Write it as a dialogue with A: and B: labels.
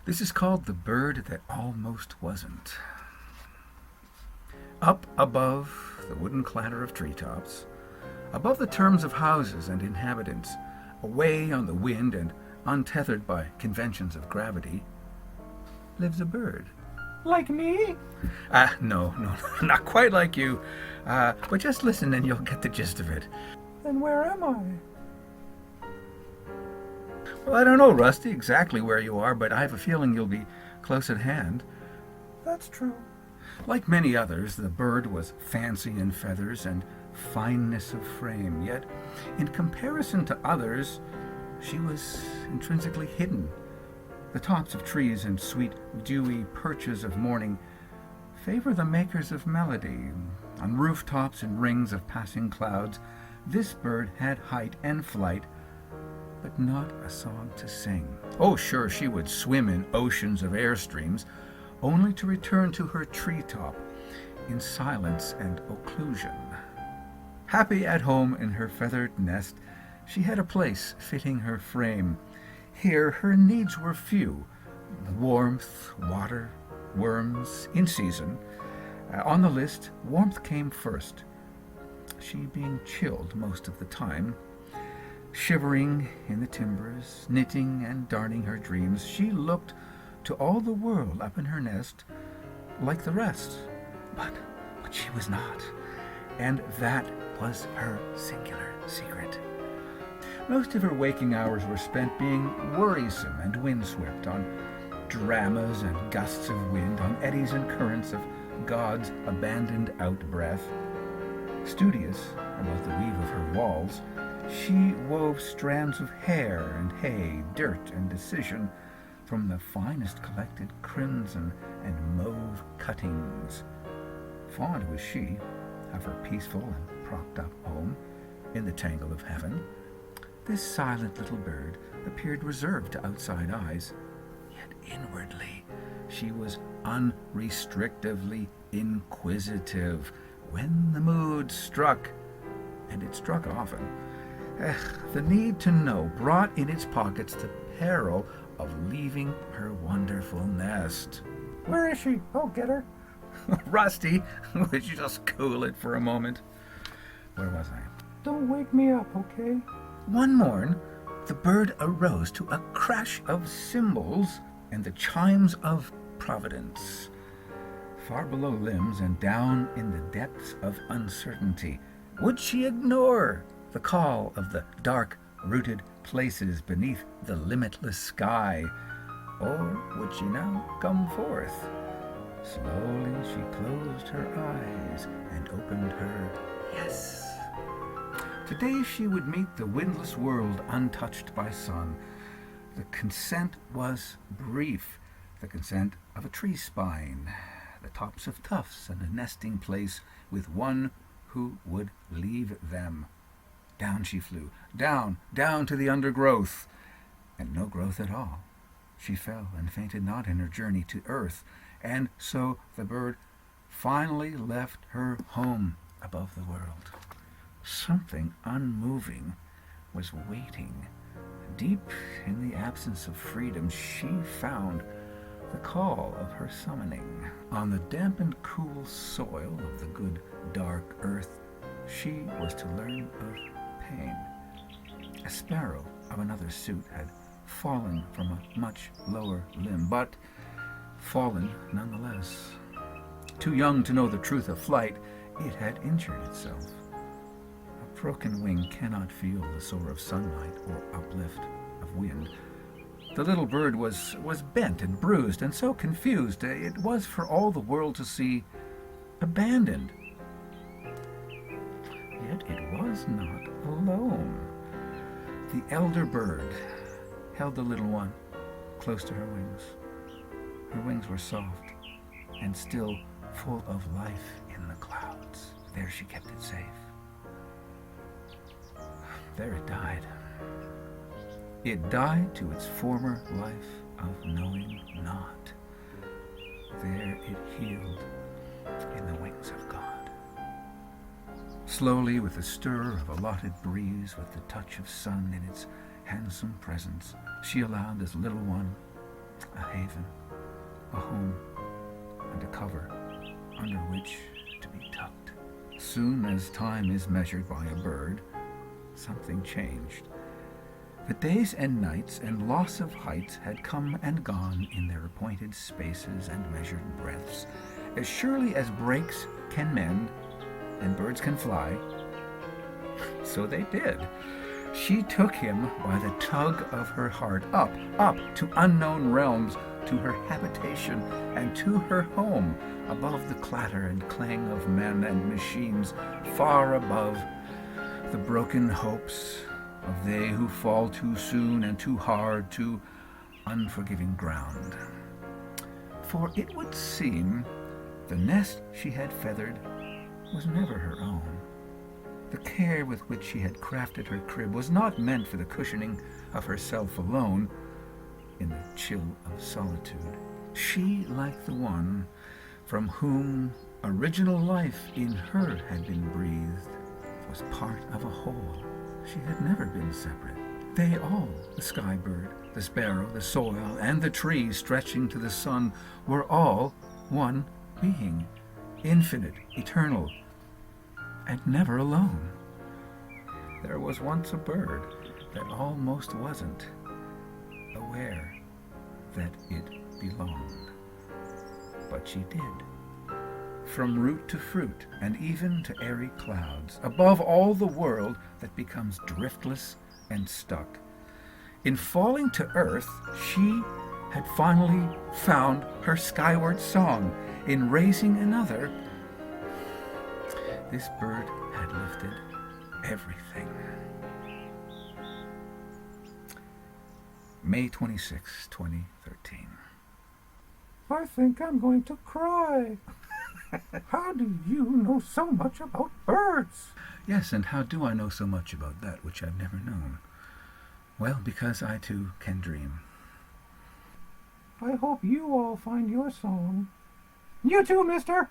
A: This is called The Bird That Almost Wasn't. Up above the wooden clatter of treetops, above the terms of houses and inhabitants, away on the wind and untethered by conventions of gravity, lives a bird.
B: Like me?
A: No, not quite like you. But just listen and you'll get the gist of it.
B: Then where am I?
A: Well, I don't know, Rusty, exactly where you are, but I have a feeling you'll be close at hand.
B: That's true.
A: Like many others, the bird was fancy in feathers and fineness of frame, yet in comparison to others, she was intrinsically hidden. The tops of trees and sweet, dewy perches of morning favor the makers of melody. On rooftops and rings of passing clouds, this bird had height and flight, but not a song to sing. Oh, sure, she would swim in oceans of air streams, only to return to her treetop in silence and occlusion. Happy at home in her feathered nest, she had a place fitting her frame. Here her needs were few: warmth, water, worms, in season. On the list, warmth came first, she being chilled most of the time. Shivering in the timbers, knitting and darning her dreams, she looked to all the world up in her nest like the rest. But she was not, and that was her singular secret. Most of her waking hours were spent being worrisome and windswept, on dramas and gusts of wind, on eddies and currents of God's abandoned out-breath. Studious about the weave of her walls, she wove strands of hair and hay, dirt and decision, from the finest collected crimson and mauve cuttings. Fond was she of her peaceful and propped-up home in the tangle of heaven. This silent little bird appeared reserved to outside eyes, yet inwardly she was unrestrictively inquisitive. When the mood struck, and it struck often, the need to know brought in its pockets the peril of leaving her wonderful nest.
B: Where is she? I'll get her.
A: Rusty, would you just cool it for a moment? Where was I?
B: Don't wake me up, okay?
A: One morn, the bird arose to a crash of cymbals and the chimes of Providence. Far below limbs and down in the depths of uncertainty, would she ignore the call of the dark-rooted places beneath the limitless sky? Or would she now come forth? Slowly she closed her eyes and opened her yes. Today she would meet the windless world untouched by sun. The consent was brief, the consent of a tree spine, the tops of tufts and a nesting place with one who would leave them. Down she flew, down to the undergrowth, and no growth at all. She fell and fainted not in her journey to earth, and so the bird finally left her home above the world. Something unmoving was waiting. Deep in the absence of freedom, she found the call of her summoning. On the damp and cool soil of the good dark earth, she was to learn of pain. A sparrow of another suit had fallen from a much lower limb, but fallen nonetheless. Too young to know the truth of flight, it had injured itself. A broken wing cannot feel the soar of sunlight or uplift of wind. The little bird was bent and bruised and so confused it was for all the world to see abandoned. Yet it was not alone. The elder bird held the little one close to her wings. Her wings were soft and still full of life in the clouds. There she kept it safe. There it died. It died to its former life of knowing not. There it healed in the wings of God. Slowly, with the stir of allotted breeze, with the touch of sun in its handsome presence, she allowed this little one a haven. even, a home and a cover under which to be tucked. Soon as time is measured by a bird, something changed. The days and nights and loss of heights had come and gone in their appointed spaces and measured breadths. As surely as breaks can mend and birds can fly, so they did. She took him by the tug of her heart, up to unknown realms, to her habitation and to her home, above the clatter and clang of men and machines, far above the broken hopes of they who fall too soon and too hard to unforgiving ground. For it would seem the nest she had feathered was never her own. The care with which she had crafted her crib was not meant for the cushioning of herself alone in the chill of solitude. She, like the one from whom original life in her had been breathed, was part of a whole. She had never been separate. They all, the sky bird, the sparrow, the soil, and the tree stretching to the sun, were all one being, infinite, eternal, and never alone. There was once a bird that almost wasn't aware that it belonged. But she did. From root to fruit, and even to airy clouds, above all the world that becomes driftless and stuck. In falling to earth, she had finally found her skyward song. In raising another, this bird had lifted everything. May 26, 2013.
B: I think I'm going to cry. How do you know so much about birds?
A: Yes, and how do I know so much about that which I've never known? Well, because I too can dream.
B: I hope you all find your song. You too, mister!